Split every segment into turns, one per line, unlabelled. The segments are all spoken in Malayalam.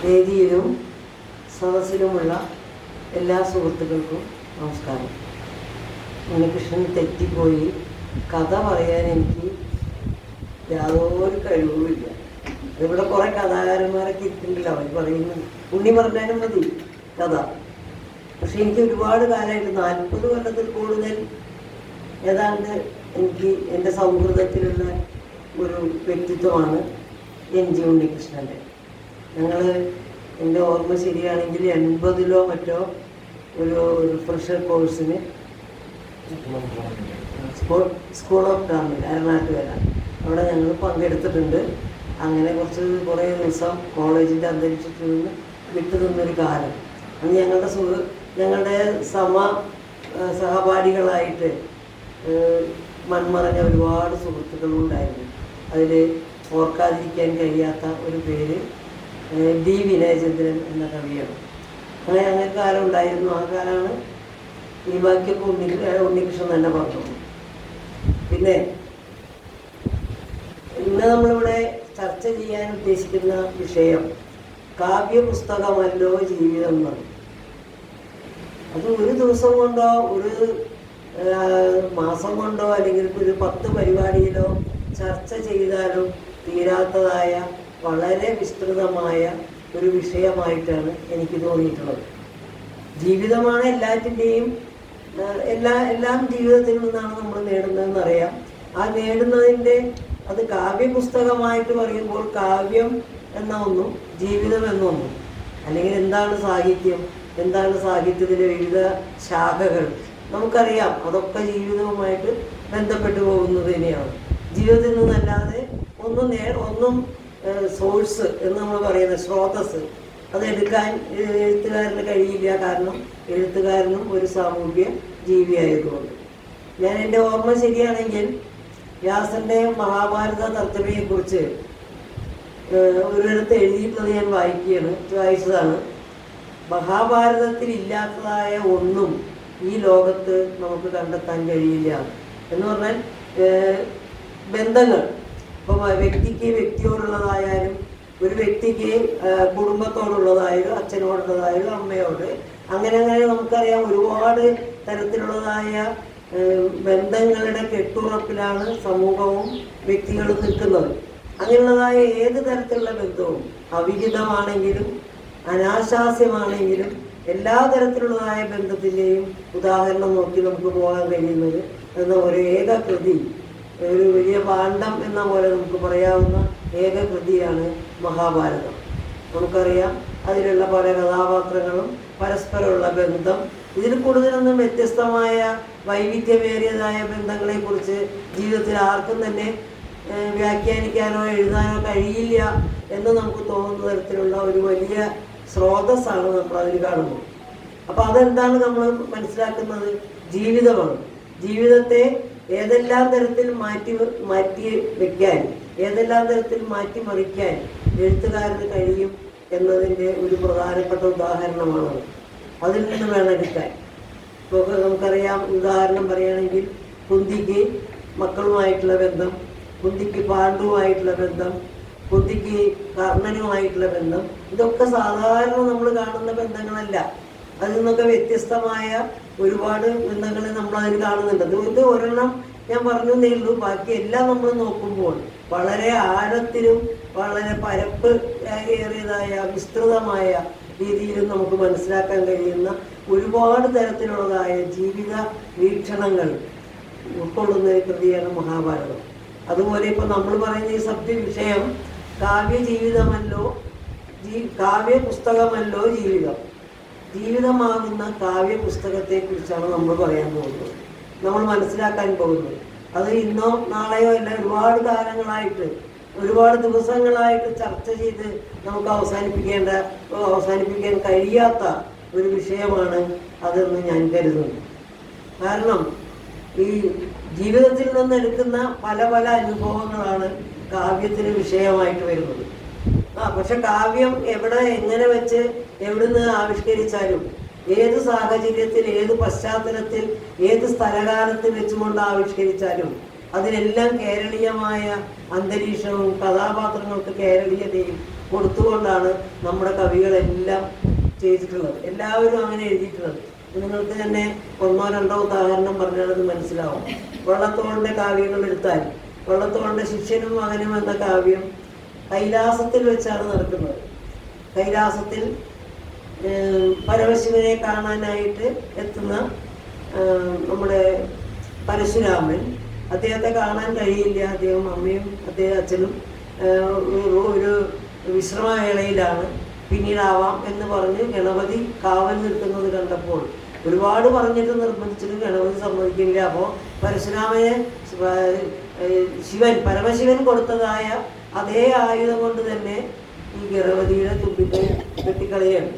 വേദിയിലും സദസ്സിലുമുള്ള എല്ലാ സുഹൃത്തുക്കൾക്കും നമസ്കാരം. ഉണ്ണികൃഷ്ണൻ തെറ്റിപ്പോയി. കഥ പറയാൻ എനിക്ക് യാതൊരു കഴിവുമില്ല. ഇവിടെ കുറേ കഥാകാരന്മാരൊക്കെ ഇരിക്കുന്നില്ല, അവർ പറയുന്നു ഉണ്ണി പറഞ്ഞാലും മതി കഥ. പക്ഷെ എനിക്ക് ഒരുപാട് കാലമായിട്ട് 40 കൊല്ലത്തിൽ കൂടുതൽ ഏതാണ്ട് എനിക്ക് എൻ്റെ സൗഹൃദത്തിലുള്ള ഒരു വ്യക്തിത്വമാണ് NG ഉണ്ണികൃഷ്ണൻ്റെ. ഞങ്ങൾ എൻ്റെ ഓർമ്മ ശരിയാണെങ്കിൽ 80-ലോ മറ്റോ ഒരു റിഫ്രഷർ കോഴ്സിന് സ്കൂൾ ഓഫ് ഡ്രാമ എറണാകുളത്തുകര അവിടെ ഞങ്ങൾ പങ്കെടുത്തിട്ടുണ്ട്. അങ്ങനെ കുറേ ദിവസം കോളേജിൻ്റെ അന്തരീക്ഷത്തിൽ നിന്ന് വിട്ടു നിന്നൊരു കാലം. അന്ന് ഞങ്ങളുടെ സഹപാഠികളായിട്ട് മൺമറഞ്ഞ ഒരുപാട് സുഹൃത്തുക്കളുണ്ടായിരുന്നു. അതിൽ ഓർക്കാതിരിക്കാൻ കഴിയാത്ത ഒരു പേര് D വിനയചന്ദ്രൻ എന്ന കവിയാണ്. അങ്ങനെ കാലം ഉണ്ടായിരുന്നു. ആ കാലമാണ് ഈ ബാക്കിയൊക്കെ ഉണ്ണികൃഷ്ണൻ തന്നെ പറഞ്ഞു. പിന്നെ ഇന്ന് നമ്മളിവിടെ ചർച്ച ചെയ്യാൻ ഉദ്ദേശിക്കുന്ന വിഷയം കാവ്യപുസ്തകമല്ലോ ജീവിതം എന്നാണ്. അത് ഒരു ദിവസം കൊണ്ടോ ഒരു മാസം കൊണ്ടോ അല്ലെങ്കിൽ ഒരു 10 പരിപാടിയിലോ ചർച്ച ചെയ്താലും തീരാത്തതായ വളരെ വിസ്തൃതമായ ഒരു വിഷയമായിട്ടാണ് എനിക്ക് തോന്നിയിട്ടുള്ളത്. ജീവിതമാണ് എല്ലാറ്റിൻ്റെയും എല്ലാം ജീവിതത്തിൽ നിന്നാണ് നമ്മൾ നേടുന്നതെന്നറിയാം. ആ നേടുന്നതിൻ്റെ അത് കാവ്യപുസ്തകമായിട്ട് പറയുമ്പോൾ കാവ്യം എന്ന ഒന്നും ജീവിതം എന്നൊന്നും, അല്ലെങ്കിൽ എന്താണ് സാഹിത്യം, എന്താണ് സാഹിത്യത്തിലെ വിവിധ ശാഖകൾ നമുക്കറിയാം. അതൊക്കെ ജീവിതവുമായിട്ട് ബന്ധപ്പെട്ടു പോകുന്നത് തന്നെയാണ്. ജീവിതത്തിൽ നിന്നല്ലാതെ ഒന്നും സോഴ്സ് എന്ന് നമ്മൾ പറയുന്ന സ്രോതസ് അതെടുക്കാൻ എഴുത്തുകാരന് കഴിയില്ല. കാരണം എഴുത്തുകാരനും ഒരു സാമൂഹ്യ ജീവിയായതുകൊണ്ട്. ഞാൻ എൻ്റെ ഓർമ്മ ശരിയാണെങ്കിൽ വ്യാസൻ്റെ മഹാഭാരത തർജ്ജമയെക്കുറിച്ച് ഒരിടത്ത് എഴുതിയിട്ടുള്ളത് ഞാൻ വായിച്ചതാണ്. മഹാഭാരതത്തിൽ ഇല്ലാത്തതായ ഒന്നും ഈ ലോകത്ത് നമുക്ക് കണ്ടെത്താൻ കഴിയില്ല എന്ന് പറഞ്ഞാൽ ബന്ധങ്ങൾ. ഇപ്പം വ്യക്തിക്ക് വ്യക്തിയോടുള്ളതായാലും ഒരു വ്യക്തിക്ക് കുടുംബത്തോടുള്ളതായാലും അച്ഛനോടുള്ളതായാലും അമ്മയോട് അങ്ങനെ നമുക്കറിയാം ഒരുപാട് തരത്തിലുള്ളതായ ബന്ധങ്ങളുടെ കെട്ടുറപ്പിലാണ് സമൂഹവും വ്യക്തികളും നിൽക്കുന്നത്. അങ്ങനെയുള്ളതായ ഏത് തരത്തിലുള്ള ബന്ധവും അവിഹിതമാണെങ്കിലും അനാശാസ്യമാണെങ്കിലും എല്ലാ തരത്തിലുള്ളതായ ബന്ധത്തിൻ്റെയും ഉദാഹരണം നോക്കി നമുക്ക് പോകാൻ കഴിയുന്നത് എന്ന ഒരു ഏക കൃതി, ഒരു വലിയ പാണ്ഡം എന്ന പോലെ നമുക്ക് പറയാവുന്ന ഏക കൃതിയാണ് മഹാഭാരതം. നമുക്കറിയാം അതിലുള്ള പല കഥാപാത്രങ്ങളും പരസ്പരമുള്ള ബന്ധം. ഇതിൽ കൂടുതലൊന്നും വ്യത്യസ്തമായ വൈവിധ്യമേറിയതായ ബന്ധങ്ങളെക്കുറിച്ച് ജീവിതത്തിൽ ആർക്കും തന്നെ വ്യാഖ്യാനിക്കാനോ എഴുതാനോ കഴിയില്ല എന്ന് നമുക്ക് തോന്നുന്ന തരത്തിലുള്ള ഒരു വലിയ സ്രോതസ്സാണ് നമ്മൾ അതിൽ കാണുമ്പോൾ. അപ്പോൾ അതെന്താണ് നമ്മൾ മനസ്സിലാക്കുന്നത്? ജീവിതമാണ്. ജീവിതത്തെ ഏതെല്ലാം തരത്തിൽ മാറ്റി വെക്കാൻ, ഏതെല്ലാം തരത്തിൽ മാറ്റിമറിക്കാൻ എഴുത്തുകാരന് കഴിയും എന്നതിൻ്റെ ഒരു പ്രധാനപ്പെട്ട ഉദാഹരണമാണ്. അതിൽ നിന്ന് വേണം എടുക്കാൻ. ഇപ്പോൾ നമുക്കറിയാം, ഉദാഹരണം പറയുകയാണെങ്കിൽ കുന്തിക്ക് മക്കളുമായിട്ടുള്ള ബന്ധം, കുന്തിക്ക് പാണ്ഡുവുമായിട്ടുള്ള ബന്ധം, കുന്തിക്ക് കർണനുമായിട്ടുള്ള ബന്ധം, ഇതൊക്കെ സാധാരണ നമ്മൾ കാണുന്ന ബന്ധങ്ങളല്ല. അതിൽ നിന്നൊക്കെ വ്യത്യസ്തമായ ഒരുപാട് ബന്ധങ്ങൾ നമ്മൾ അതിൽ കാണുന്നുണ്ട്. ഇത് ഒരെണ്ണം ഞാൻ പറഞ്ഞു എന്നേ ഉള്ളൂ. ബാക്കി എല്ലാം നമ്മൾ നോക്കുമ്പോൾ വളരെ ആഴത്തിലും വളരെ പരപ്പ് ഏറിയതായ വിസ്തൃതമായ രീതിയിലും നമുക്ക് മനസ്സിലാക്കാൻ കഴിയുന്ന ഒരുപാട് തരത്തിലുള്ളതായ ജീവിത വീക്ഷണങ്ങൾ ഉൾക്കൊള്ളുന്ന ഒരു കൃതിയാണ് മഹാഭാരതം. അതുപോലെ ഇപ്പോൾ നമ്മൾ പറയുന്ന ഈ സബ്ജക്ട് വിഷയം കാവ്യപുസ്തകമല്ലോ ജീവിതം. ജീവിതമാകുന്ന കാവ്യപുസ്തകത്തെക്കുറിച്ചാണ് നമ്മൾ പറയാൻ പോകുന്നത്, നമ്മൾ മനസ്സിലാക്കാൻ പോകുന്നത്. അത് ഇന്നോ നാളെയോ അല്ല, ഒരുപാട് കാലങ്ങളായിട്ട് ഒരുപാട് ദിവസങ്ങളായിട്ട് ചർച്ച ചെയ്ത് നമുക്ക് അവസാനിപ്പിക്കാൻ കഴിയാത്ത ഒരു വിഷയമാണ് അതെന്ന് ഞാൻ കരുതുന്നു. കാരണം ഈ ജീവിതത്തിൽ നിന്നെടുക്കുന്ന പല അനുഭവങ്ങളാണ് കാവ്യത്തിന് വിഷയമായിട്ട് വരുന്നത്. പക്ഷെ കാവ്യം എങ്ങനെ വെച്ച് എവിടുന്ന് ആവിഷ്കരിച്ചാലും, ഏത് സാഹചര്യത്തിൽ, ഏത് പശ്ചാത്തലത്തിൽ, ഏത് സ്ഥലകാലത്ത് വെച്ചുകൊണ്ട് ആവിഷ്കരിച്ചാലും അതിനെല്ലാം കേരളീയമായ അന്തരീക്ഷവും കഥാപാത്രങ്ങൾക്ക് കേരളീയതയും കൊടുത്തുകൊണ്ടാണ് നമ്മുടെ കവികളെല്ലാം ചെയ്തിട്ടുള്ളത്. എല്ലാവരും അങ്ങനെ എഴുതിയിട്ടുള്ളത്. നിങ്ങൾക്ക് തന്നെ ഒന്നോ രണ്ടോ ഉദാഹരണം പറഞ്ഞാൽ അത് മനസ്സിലാവും. വള്ളത്തോളിൻ്റെ കാവ്യങ്ങൾ എടുത്താൽ വള്ളത്തോളിൻ്റെ ശിഷ്യനും മകനും എന്ന കാവ്യം കൈലാസത്തിൽ വെച്ചാണ് നടക്കുന്നത്. കൈലാസത്തിൽ പരമശിവനെ കാണാനായിട്ട് എത്തുന്ന നമ്മുടെ പരശുരാമൻ, അദ്ദേഹത്തെ കാണാൻ കഴിയില്ല. അദ്ദേഹം അമ്മയും അച്ഛനും ഒരു വിശ്രമവേളയിലാണ്. പിന്നീടാവാം എന്ന് പറഞ്ഞ് ഗണപതി കാവൽ നിൽക്കുന്നത് കണ്ടപ്പോൾ ഒരുപാട് പറഞ്ഞിട്ട് നിർബന്ധിച്ചിട്ട് ഗണപതി സമ്മതിക്കില്ല. അപ്പോൾ പരശുരാമനെ പരമശിവൻ കൊടുത്തതായ അതേ ആയുധം കൊണ്ട് തന്നെ ഈ ഗണപതിയുടെ തുമ്പിട്ട് കെട്ടിക്കളയാണ്.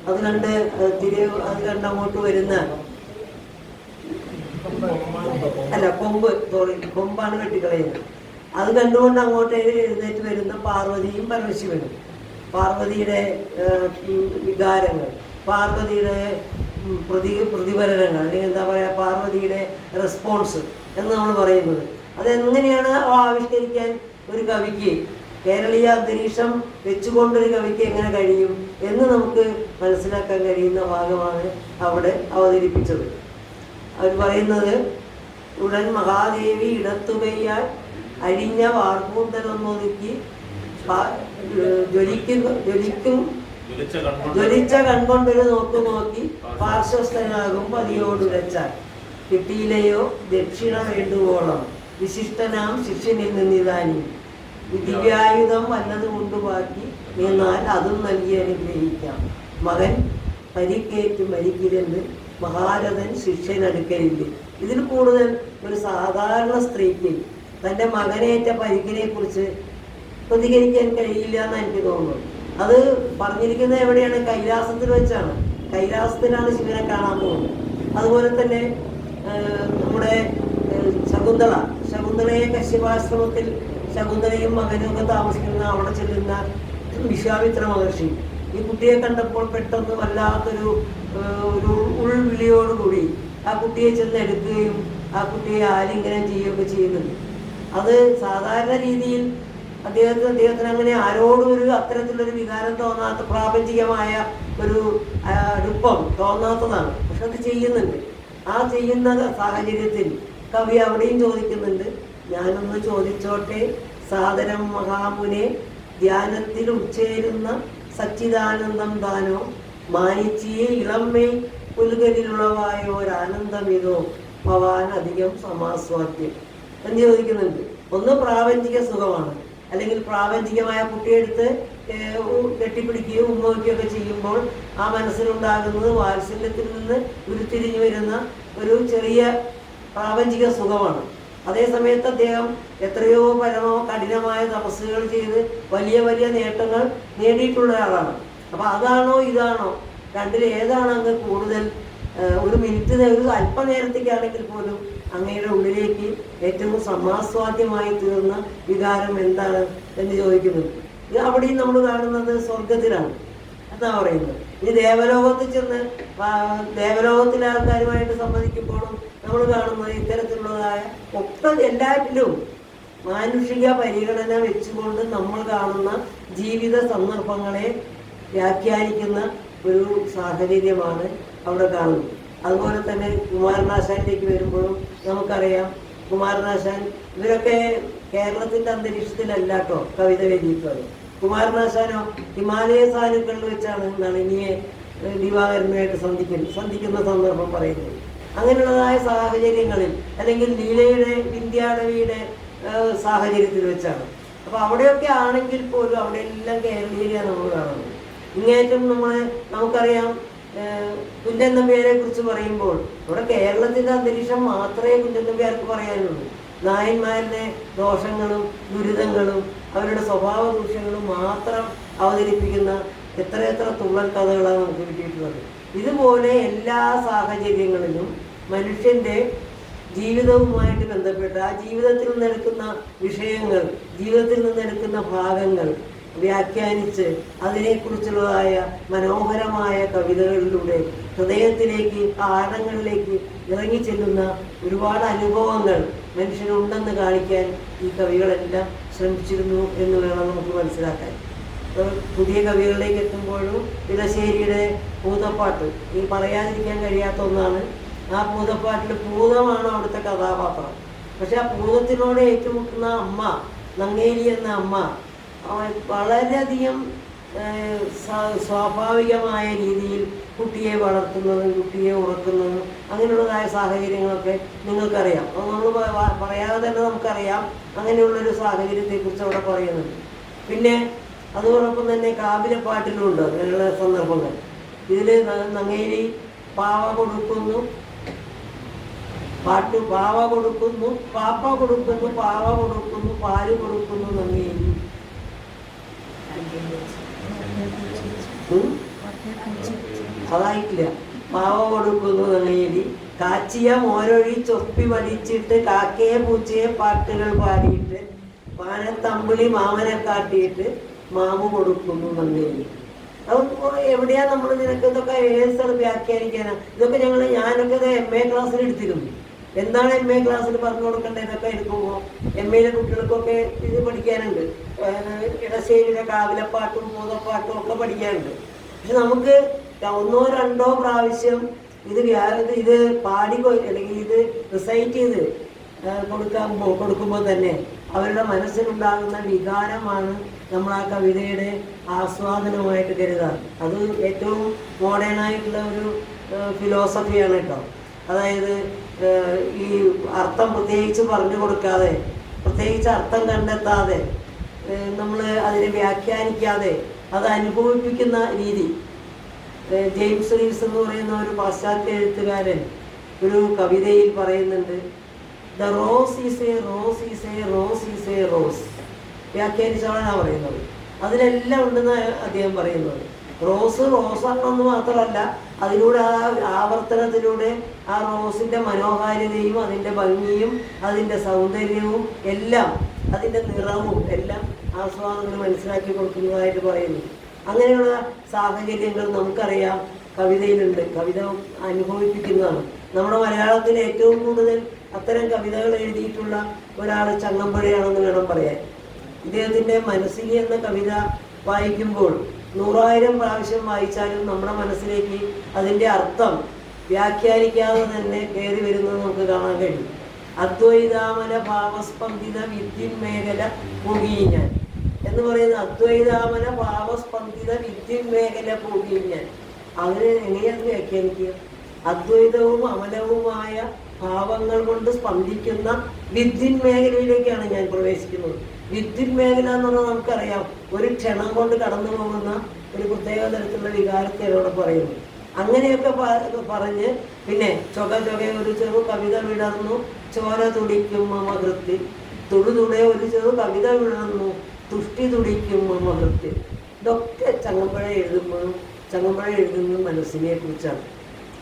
അത് കണ്ട് അങ്ങോട്ട് വരുന്ന കൊമ്പാണ് വെട്ടിക്കളയുന്നത്. അത് കണ്ടുകൊണ്ട് അങ്ങോട്ട് എഴുന്നേറ്റ് വരുന്ന പാർവതിയും പരമശിവനും, പാർവതിയുടെ വികാരങ്ങൾ, പാർവതിയുടെ പ്രതിഫലനങ്ങൾ, അല്ലെങ്കിൽ എന്താ പറയുക, പാർവതിയുടെ റെസ്പോൺസ് എന്ന് നമ്മൾ പറയുന്നത്. അതെങ്ങനെയാണ് ആവിഷ്കരിക്കാൻ ഒരു കവിക്ക്, കേരളീയ അന്തരീക്ഷം വെച്ചുകൊണ്ടൊരു കവിക്ക് എങ്ങനെ കഴിയും എന്ന് നമുക്ക് മനസ്സിലാക്കാൻ കഴിയുന്ന ഭാഗമാണ് അവിടെ അവതരിപ്പിച്ചത്. അവർ പറയുന്നത്, ഉടൻ മഹാദേവി ഇടത്തുകയ്യാൽ അഴിഞ്ഞ വാർക്കൂന്തലൊന്നൊതുക്കി ജ്വലിച്ച കൺകൊണ്ടൊരു നോക്കി പാർശ്വസ്ഥനാകും പതിയോടുരച്ചാൽ കിട്ടിയില്ലയോ ദക്ഷിണ വേണ്ടുവോളം വിശിഷ്ടനാം ശിഷ്യനിൽ നിന്നിതാനും ദിവ്യായുധം വല്ലത് കൊണ്ടുപാക്കി എന്നാൽ അതും നൽകി അനുഗ്രഹിക്കാം. മകൻ പരിക്കേറ്റ് മരിക്കില്ലെന്ന് മഹാരഥൻ ശിഷ്യനടുക്കലില്ല. ഇതിൽ കൂടുതൽ ഒരു സാധാരണ സ്ത്രീക്ക് തൻ്റെ മകനേറ്റ പരിക്കിനെ കുറിച്ച് പ്രതികരിക്കാൻ കഴിയില്ല എന്ന് എനിക്ക് തോന്നുന്നു. അത് പറഞ്ഞിരിക്കുന്നത് എവിടെയാണ്? കൈലാസത്തിൽ വെച്ചാണ്. കൈലാസത്തിലാണ് ശിവനെ കാണാൻ പോകുന്നത്. അതുപോലെ തന്നെ നമ്മുടെ ശകുന്തളയെ കശ്യപാശ്രമത്തിൽ ശകുന്തളയും മകനും ഒക്കെ താമസിക്കുന്ന അവിടെ ചെല്ലുന്ന വിശ്വാമിത്ര മഹർഷി ഈ കുട്ടിയെ കണ്ടപ്പോൾ പെട്ടെന്ന് വല്ലാത്തൊരു ഉൾവിളിയോടുകൂടി ആ കുട്ടിയെ ചെന്ന് എടുക്കുകയും ആ കുട്ടിയെ ആലിംഗനം ചെയ്യുകയൊക്കെ ചെയ്യുന്നുണ്ട്. അത് സാധാരണ രീതിയിൽ അദ്ദേഹത്തിന് അങ്ങനെ ആരോടും അത്തരത്തിലൊരു വികാരം തോന്നാത്ത, പ്രാപഞ്ചികമായ ഒരു അടുപ്പം തോന്നാത്തതാണ്. പക്ഷെ അത് ചെയ്യുന്നുണ്ട്. ആ ചെയ്യുന്ന സാഹചര്യത്തിൽ കവി അവിടെയും ചോദിക്കുന്നുണ്ട്, ഞാനൊന്ന് ചോദിച്ചോട്ടെ സാദരം മഹാമുനെ ധ്യാനത്തിൽ ഉച്ചേരുന്ന സച്ചിദാനന്ദം താനോ മാനിച്ചിയെ ഇളമ്മേ പുൽകരിലുളവായോ ഒരാനന്ദമിതോ ഭവാൻ അധികം സമാസ്വാദ്യം എന്ന് ചോദിക്കുന്നുണ്ട്. ഒന്ന് പ്രാപഞ്ചിക സുഖമാണ്, അല്ലെങ്കിൽ പ്രാപഞ്ചികമായ കുട്ടിയെടുത്ത് കെട്ടിപ്പിടിക്കുകയോ ഉമ്മ വയ്ക്കുകയൊക്കെ ചെയ്യുമ്പോൾ ആ മനസ്സിലുണ്ടാകുന്നത് വാത്സല്യത്തിൽ നിന്ന് ഉരുത്തിരിഞ്ഞു വരുന്ന ഒരു ചെറിയ പ്രാപഞ്ചിക സുഖമാണ്. അതേസമയത്ത് അദ്ദേഹം എത്രയോ കഠിനമായ തപസ്സുകൾ ചെയ്ത് വലിയ വലിയ നേട്ടങ്ങൾ നേടിയിട്ടുള്ള ആളാണ്. അപ്പോൾ അതാണോ ഇതാണോ, രണ്ടിൽ ഏതാണ് അങ്ങ് കൂടുതൽ? ഒരു മിനിറ്റ്, ഒരു അല്പനേരത്തേക്കാണെങ്കിൽ പോലും അങ്ങയുടെ ഉള്ളിലേക്ക് ഏറ്റവും സമാസ്വാദ്യമായി തീർന്ന വികാരം എന്താണ് എന്ന് ചോദിക്കുന്നത്. ഇത് അവിടെയും നമ്മൾ കാണുന്നത് സ്വർഗത്തിലാണ് എന്നാ പറയുന്നത്. ഈ ദേവലോകത്തിൽ ചെന്ന് ദേവലോകത്തിലെ ആൾക്കാരുമായിട്ട് സംവദിക്കുമ്പോഴും നമ്മൾ കാണുന്നത് ഇത്തരത്തിലുള്ളതായ ഒക്കെ എല്ലാറ്റിലും മാനുഷിക പരിഗണന വെച്ചുകൊണ്ട് നമ്മൾ കാണുന്ന ജീവിത സന്ദർഭങ്ങളെ വ്യാഖ്യാനിക്കുന്ന ഒരു സാഹചര്യമാണ് അവിടെ കാണുന്നത്. അതുപോലെ തന്നെ കുമാരനാശാനിലേക്ക് വരുമ്പോഴും നമുക്കറിയാം, കുമാരനാശാൻ ഇവരൊക്കെ കേരളത്തിൻ്റെ അന്തരീക്ഷത്തിലല്ല കേട്ടോ കവിത എഴുതിയിട്ടുള്ളത്. കുമാരനാശാനോ ഹിമാലയ സാനുക്കളിൽ വെച്ചാണ് നളിനിയെ ദിവാകരനുമായിട്ട് സന്ധിക്കുന്ന സന്ദർഭം പറയുന്നത്. അങ്ങനെയുള്ളതായ സാഹചര്യങ്ങളിൽ, അല്ലെങ്കിൽ ലീലയുടെ വിന്ധ്യാടവിയുടെ സാഹചര്യത്തിൽ വെച്ചാണ്. അപ്പോൾ അവിടെയൊക്കെ ആണെങ്കിൽ പോലും അവിടെയെല്ലാം കേരളീയരെയാണ് നമ്മൾ കാണുന്നത്. ഇങ്ങേറ്റം നമുക്കറിയാം, കുഞ്ചൻ നമ്പ്യാരെ കുറിച്ച് പറയുമ്പോൾ ഇവിടെ കേരളത്തിൻ്റെ അന്തരീക്ഷം മാത്രമേ കുഞ്ചൻ നമ്പ്യാർക്ക് പറയാനുള്ളൂ. നായന്മാരുടെ ദോഷങ്ങളും ദുരിതങ്ങളും അവരുടെ സ്വഭാവ ദൂഷ്യങ്ങളും മാത്രം അവതരിപ്പിക്കുന്ന എത്രയെത്ര തുള്ളൽ കഥകളാണ് നമുക്ക് കിട്ടിയിട്ടുള്ളത്. ഇതുപോലെ എല്ലാ സാഹചര്യങ്ങളിലും മനുഷ്യൻ്റെ ജീവിതവുമായിട്ട് ബന്ധപ്പെട്ട് ആ ജീവിതത്തിൽ നിന്നെടുക്കുന്ന വിഷയങ്ങൾ, ജീവിതത്തിൽ നിന്നെടുക്കുന്ന ഭാഗങ്ങൾ വ്യാഖ്യാനിച്ച് അതിനെക്കുറിച്ചുള്ളതായ മനോഹരമായ കവിതകളിലൂടെ ഹൃദയത്തിലേക്ക്, ആഴങ്ങളിലേക്ക് ഇറങ്ങിച്ചെല്ലുന്ന ഒരുപാട് അനുഭവങ്ങൾ മനുഷ്യനുണ്ടെന്ന് കാണിക്കാൻ ഈ കവികളെല്ലാം ശ്രമിച്ചിരുന്നു എന്ന് വേണം നമുക്ക് മനസ്സിലാക്കാൻ. പുതിയ കവികളിലേക്ക് എത്തുമ്പോഴും ഇടശ്ശേരിയുടെ പൂതപ്പാട്ട് ഈ പറയാതിരിക്കാൻ കഴിയാത്ത ഒന്നാണ്. ആ പൂതപ്പാട്ടിൽ പൂതമാണ് അവിടുത്തെ കഥാപാത്രം. പക്ഷെ ആ പൂതത്തിനോട് ഏറ്റുമുട്ടുന്ന അമ്മ, നങ്ങേലി എന്ന അമ്മ, വളരെയധികം സ്വാഭാവികമായ രീതിയിൽ കുട്ടിയെ വളർത്തുന്നതും കുട്ടിയെ ഉറക്കുന്നതും അങ്ങനെയുള്ളതായ സാഹചര്യങ്ങളൊക്കെ നിങ്ങൾക്കറിയാം. അത് നമ്മൾ പറയാതെ തന്നെ നമുക്കറിയാം. അങ്ങനെയുള്ളൊരു സാഹചര്യത്തെക്കുറിച്ച് അവിടെ പറയുന്നുണ്ട്. പിന്നെ അതോടൊപ്പം തന്നെ കാവിലപ്പാട്ടിലുണ്ട് അങ്ങനെയുള്ള സന്ദർഭങ്ങൾ. ഇതിൽ നങ്ങേലി പാവ കൊടുക്കുന്നു, പാവ കൊടുക്കുന്നു, പാപ്പ കൊടുക്കുന്നു, പാവ കൊടുക്കുന്നു, പാല് കൊടുക്കുന്നു നങ്ങേലി. അതായിട്ടില്ല. പാവ കൊടുക്കുന്നു നങ്ങേലി, കാച്ചിയ മോരൊഴി ചൊപ്പി വലിച്ചിട്ട് കാക്കയെ പൂച്ചയെ പാട്ടുകൾ പാടിയിട്ട് പാനത്തമ്പിളി മാമനെ കാട്ടിയിട്ട് മാമു കൊടുക്കുന്നു നങ്ങേലി. അത് എവിടെയാ നമ്മൾ നിനക്ക് ഇതൊക്കെ ഏത് സ്ഥലത്ത് വ്യാഖ്യാനിക്കാനാ? ഇതൊക്കെ ഞാനൊക്കെ MA ക്ലാസ്സിൽ എടുത്തിരുന്നു. എന്താണ് MA ക്ലാസ്സിൽ പറഞ്ഞു കൊടുക്കേണ്ടത്? ഇതൊക്കെ എടുക്കുമ്പോൾ MAയിലെ കുട്ടികൾക്കൊക്കെ ഇത് പഠിക്കാനുണ്ട്. ഇടശ്ശേരിയുടെ കാവിലപ്പാട്ടും പൂതപ്പാട്ടും ഒക്കെ പഠിക്കാനുണ്ട്. പക്ഷെ നമുക്ക് 1 or 2 പ്രാവശ്യം ഇത് പാടിക്കോ അല്ലെങ്കിൽ ഇത് റിസൈറ്റ് ചെയ്ത് കൊടുക്കുമ്പോൾ തന്നെ അവരുടെ മനസ്സിലുണ്ടാകുന്ന വികാരമാണ് നമ്മൾ ആ കവിതയുടെ ആസ്വാദനമായിട്ട് കരുതാറ്. അത് ഏറ്റവും മോഡേണായിട്ടുള്ള ഒരു ഫിലോസഫിയാണ് കേട്ടോ. അതായത് ഈ അർത്ഥം പ്രത്യേകിച്ച് പറഞ്ഞു കൊടുക്കാതെ, പ്രത്യേകിച്ച് അർത്ഥം കണ്ടെത്താതെ, നമ്മൾ അതിനെ വ്യാഖ്യാനിക്കാതെ അത് അനുഭവിപ്പിക്കുന്ന രീതി. ജെയിംസ് റീവ്സ് എന്ന് പറയുന്ന ഒരു പാശ്ചാത്യ എഴുത്തുകാരൻ ഒരു കവിതയിൽ പറയുന്നുണ്ട്, the rose is a rose is a rose is a rose. വ്യാഖ്യാനിച്ചാണ് പറയുന്നത്. അതിലെല്ലാം ഉണ്ടെന്ന് അദ്ദേഹം പറയുന്നത്. റോസ് റോസാണെന്ന് മാത്രമല്ല, അതിലൂടെ ആ ആവർത്തനത്തിലൂടെ ആ റോസിൻ്റെ മനോഹാരിതയും അതിൻ്റെ ഭംഗിയും അതിൻ്റെ സൗന്ദര്യവും എല്ലാം അതിൻ്റെ നിറവും എല്ലാം ആസ്വാദകന് മനസ്സിലാക്കി കൊടുക്കുന്നതായിട്ട് പറയുന്നു. അങ്ങനെയുള്ള സാഹചര്യങ്ങൾ നമുക്കറിയാം കവിതയിലുണ്ട്. കവിത അനുഭവിപ്പിക്കുന്നതാണ്. നമ്മുടെ മലയാളത്തിൽ ഏറ്റവും കൂടുതൽ അത്തരം കവിതകൾ എഴുതിയിട്ടുള്ള ഒരാൾ ചങ്ങമ്പുഴയാണെന്ന് വേണം പറയാൻ. ഇദ്ദേഹത്തിൻ്റെ മനസ്സിനി എന്ന കവിത വായിക്കുമ്പോൾ 100,000 പ്രാവശ്യം വായിച്ചാലും നമ്മുടെ മനസ്സിലേക്ക് അതിൻ്റെ അർത്ഥം വ്യാഖ്യാനിക്കാതെ തന്നെ കയറി വരുന്നത് നമുക്ക് കാണാൻ കഴിയും. അദ്വൈതാമല ഭാവസ്പന്ദിത വിദ്യുന്മേഖല പൂകിയിഞ്ഞാൻ എന്ന് പറയുന്ന അദ്വൈതാമല ഭാവസ്പന്ദിത വിദ്യുന്മേഖല പൂകിയിഞ്ഞാൻ, അതിന് എങ്ങനെയാണ് വ്യാഖ്യാനിക്കുക? അദ്വൈതവും അമലവുമായ ഭാവങ്ങൾ കൊണ്ട് സ്പന്ദിക്കുന്ന വിദ്യുൻ മേഖലയിലേക്കാണ് ഞാൻ പ്രവേശിക്കുന്നത്. വിദ്യുൻ മേഖല എന്ന് പറഞ്ഞാൽ നമുക്കറിയാം, ഒരു ക്ഷണം കൊണ്ട് കടന്നു പോകുന്ന ഒരു പ്രത്യേക തരത്തിലുള്ള വികാരത്തെ അവിടെ പറയുന്നു. അങ്ങനെയൊക്കെ പറഞ്ഞ് പിന്നെ ചൊക ഒരു ചെറു കവിത വിടർന്നു ചോര തുടിക്കും മമകൃത്തി, തുടുതുടെ ഒരു ചെറു കവിത വിടർന്നു തുഷ്ടി തുടിക്കും മമകൃത്തി. ഇതൊക്കെ ചങ്ങമ്പുഴ എഴുതുന്നത് മനസ്സിനെ കുറിച്ചാണ്.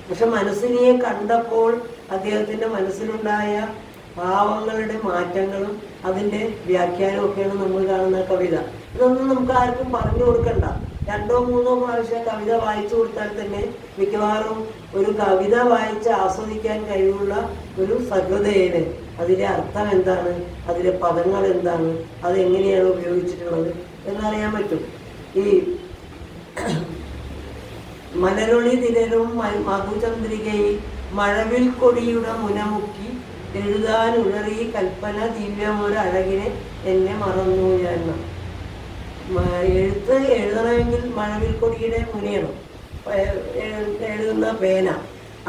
പക്ഷെ മനസ്സിനെ കണ്ടപ്പോൾ അദ്ദേഹത്തിൻ്റെ മനസ്സിലുണ്ടായ ഭാവങ്ങളുടെ മാറ്റങ്ങളും അതിൻ്റെ വ്യാഖ്യാനവും ഒക്കെയാണ് നമ്മൾ കാണുന്ന കവിത. ഇതൊന്നും നമുക്ക് ആർക്കും പറഞ്ഞു കൊടുക്കണ്ട. 2-3 പ്രാവശ്യം കവിത വായിച്ചു കൊടുത്താൽ തന്നെ മിക്കവാറും ഒരു കവിത വായിച്ച് ആസ്വദിക്കാൻ കഴിവുള്ള ഒരു സഹൃദയന് അതിലെ അർത്ഥം എന്താണ്, അതിലെ പദങ്ങൾ എന്താണ്, അതെങ്ങനെയാണ് ഉപയോഗിച്ചിട്ടുള്ളത് എന്നറിയാൻ പറ്റും. ഈ മലരൊളി തിരരും മധുചന്ദ്രികയിൽ മഴവിൽ കൊടിയുടെ മുനമുക്കി എഴുതാനുഴറി കൽപ്പന ദിവ്യമൊരു അഴകിനെ എന്നെ മറന്നു ഞാൻ. എഴുതണമെങ്കിൽ മഴവിൽ കൊടിയുടെ മുനയാണ് എഴുതുന്ന പേന.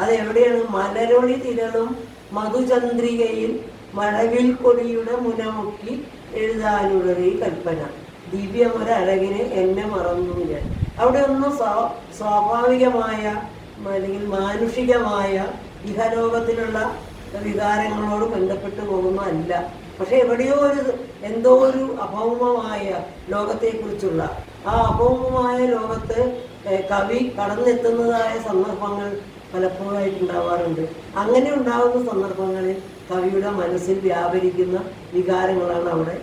അതെവിടെയാണ്? മലരൊളി തിരളും മധുചന്ദ്രികയിൽ മഴവിൽ കൊടിയുടെ മുനമുക്കി എഴുതാനുഴറി കൽപ്പന ദിവ്യമൊരു അഴകിനെ എന്നെ മറന്നു ഞാൻ. അവിടെ ഒന്നും സ്വാഭാവികമായ അല്ലെങ്കിൽ മാനുഷികമായ ഇഹലോകത്തിലുള്ള വികാരങ്ങളോട് ബന്ധപ്പെട്ട് പോകുന്നതല്ല. പക്ഷെ എവിടെയോ എന്തോ ഒരു അഭൗമമായ ലോകത്തെക്കുറിച്ചുള്ള ആ അഭൗമമായ ലോകത്ത് കവി കടന്നെത്തുന്നതായ സന്ദർഭങ്ങൾ പലപ്പോഴായിട്ടുണ്ടാവാറുണ്ട്. അങ്ങനെ ഉണ്ടാകുന്ന സന്ദർഭങ്ങളിൽ കവിയുടെ മനസ്സിൽ വ്യാപരിക്കുന്ന വികാരങ്ങളാണ് അവിടെ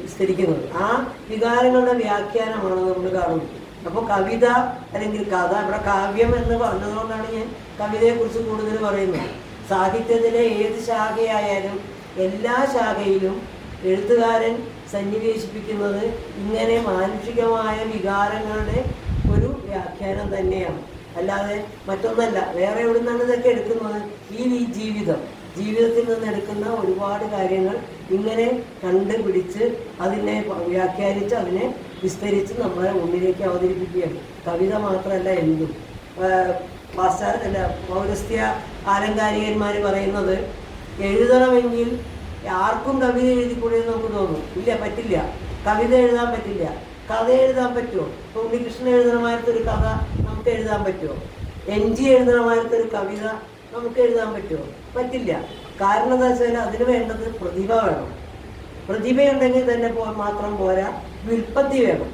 വിസ്തരിക്കുന്നത്. ആ വികാരങ്ങളുടെ വ്യാഖ്യാനമാണ് നമ്മൾ കാണുന്നത്. അപ്പോൾ കവിത അല്ലെങ്കിൽ കഥ, ഇവിടെ കാവ്യം എന്ന് പറഞ്ഞതുകൊണ്ടാണ് ഞാൻ കവിതയെക്കുറിച്ച് കൂടുതൽ പറയുന്നത്. സാഹിത്യത്തിലെ ഏത് ശാഖയായാലും എല്ലാ ശാഖയിലും എഴുത്തുകാരൻ സന്നിവേശിപ്പിക്കുന്നത് ഇങ്ങനെ മാനുഷികമായ വികാരങ്ങളുടെ ഒരു വ്യാഖ്യാനം തന്നെയാണ്, അല്ലാതെ മറ്റൊന്നല്ല. വേറെ എവിടെ നിന്നാണ് ഇതൊക്കെ എടുക്കുന്നത്? ഈ ജീവിതത്തിൽ നിന്ന് എടുക്കുന്ന ഒരുപാട് കാര്യങ്ങൾ ഇങ്ങനെ കണ്ടുപിടിച്ച് അതിനെ വ്യാഖ്യാനിച്ച് അതിനെ വിസ്തരിച്ച് നമ്മളെ മുന്നിലേക്ക് അവതരിപ്പിക്കുകയാണ്. കവിത മാത്രമല്ല, എന്തും. പൗരസ്ത്യ ആലങ്കാരികന്മാർ പറയുന്നത് എഴുതണമെങ്കിൽ ആർക്കും കവിത എഴുതിക്കൂടെ എന്ന് നമുക്ക് തോന്നും. ഇല്ല, പറ്റില്ല. കവിത എഴുതാൻ പറ്റില്ല. കഥ എഴുതാൻ പറ്റുമോ? ഇപ്പോൾ ഉണ്ണികൃഷ്ണൻ എഴുതണമായിട്ടൊരു കഥ നമുക്ക് എഴുതാൻ പറ്റുമോ? NG എഴുതണമായിട്ടൊരു കവിത നമുക്ക് എഴുതാൻ പറ്റുമോ? പറ്റില്ല. കാരണം എന്താ വെച്ചാൽ അതിന് വേണ്ടത് പ്രതിഭ വേണം. പ്രതിഭയുണ്ടെങ്കിൽ തന്നെ മാത്രം പോരാ, വ്യുൽപ്പത്തി വേണം.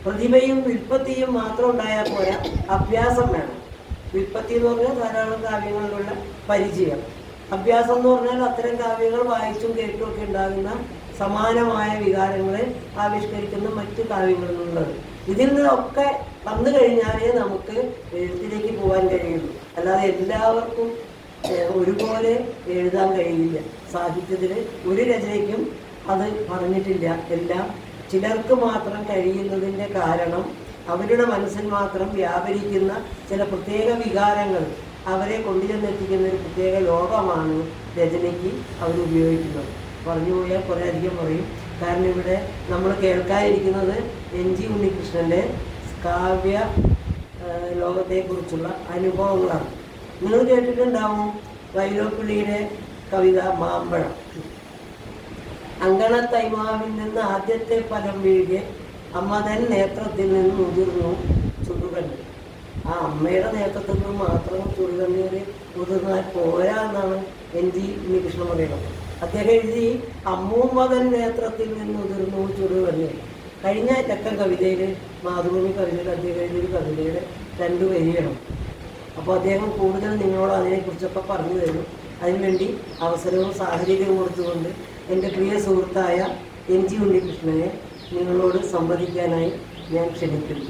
പ്രതിഭയും വ്യുൽപ്പത്തിയും മാത്രം ഉണ്ടായാൽ പോരാ, അഭ്യാസം വേണം. വ്യുൽപ്പത്തി എന്ന് പറഞ്ഞാൽ ധാരാളം കാവ്യങ്ങളിലുള്ള പരിചയം. അഭ്യാസം എന്ന് പറഞ്ഞാൽ അത്തരം കാവ്യങ്ങൾ വായിച്ചും കേട്ടും ഒക്കെ ഉണ്ടാകുന്ന സമാനമായ വികാരങ്ങളെ ആവിഷ്കരിക്കുന്ന മറ്റു കാവ്യങ്ങളിൽ നിന്നുള്ളത്. ഇതിൽ നിന്നൊക്കെ വന്നു കഴിഞ്ഞാലേ നമുക്ക് എഴുത്തിലേക്ക് പോകാൻ കഴിയുള്ളൂ. അല്ലാതെ എല്ലാവർക്കും ഒരുപോലെ എഴുതാൻ കഴിയില്ല. സാഹിത്യത്തിൽ ഒരു രചനയ്ക്കും അത് പറഞ്ഞിട്ടില്ല. എല്ലാം ചിലർക്ക് മാത്രം കഴിയുന്നതിൻ്റെ കാരണം അവരുടെ മനസ്സിൽ മാത്രം വ്യാപരിക്കുന്ന ചില പ്രത്യേക വികാരങ്ങൾ അവരെ കൊണ്ടുചെന്നെത്തിക്കുന്ന ഒരു പ്രത്യേക ലോകമാണ് രചനയ്ക്ക് അവരുപയോഗിക്കുന്നത്. പറഞ്ഞു പോയാൽ കുറേ അധികം പറയും. കാരണം ഇവിടെ നമ്മൾ കേൾക്കാതിരിക്കുന്നത് NG ഉണ്ണികൃഷ്ണൻ്റെ കാവ്യ ലോകത്തെക്കുറിച്ചുള്ള അനുഭവങ്ങളാണ്. നിങ്ങൾ കേട്ടിട്ടുണ്ടാവും വൈലോപ്പിള്ളിയുടെ കവിത മാമ്പഴം. അങ്കണത്തൈമാവിൽ നിന്ന് ആദ്യത്തെ ഫലം വീഴുകെ അമ്മതൻ നേത്രത്തിൽ നിന്ന് ഉതിർന്നു ചുടുകണ്ണീർ. ആ അമ്മയുടെ നേത്രത്തിൽ നിന്ന് മാത്രം ചുടുകണ്ണീർ ഉതിർന്നാൽ പോരാ എന്നാണ് NG ഉണ്ണികൃഷ്ണൻ പറയുന്നത്. അദ്ദേഹം എഴുതി അമ്മൂമ്മതൻ നേത്രത്തിൽ നിന്ന് ഉതിർന്നു ചുടുകണ്ണീർ. കഴിഞ്ഞ ലക്കം കവിതയിൽ, മാതൃഭൂമി കവിതയിൽ അദ്ദേഹം എഴുതിയൊരു കവിതയുടെ 2 വരിയാണ്. അപ്പോൾ അദ്ദേഹം കൂടുതൽ നിങ്ങളോട് അതിനെക്കുറിച്ചൊക്കെ പറഞ്ഞു തരും. അതിനുവേണ്ടി അവസരവും സാഹചര്യവും കൊടുത്തുകൊണ്ട് എൻ്റെ പ്രിയ സുഹൃത്തായ NG ഉണ്ണികൃഷ്ണനെ നിങ്ങളോട് സംവദിക്കാനായി ഞാൻ ക്ഷണിക്കുന്നു.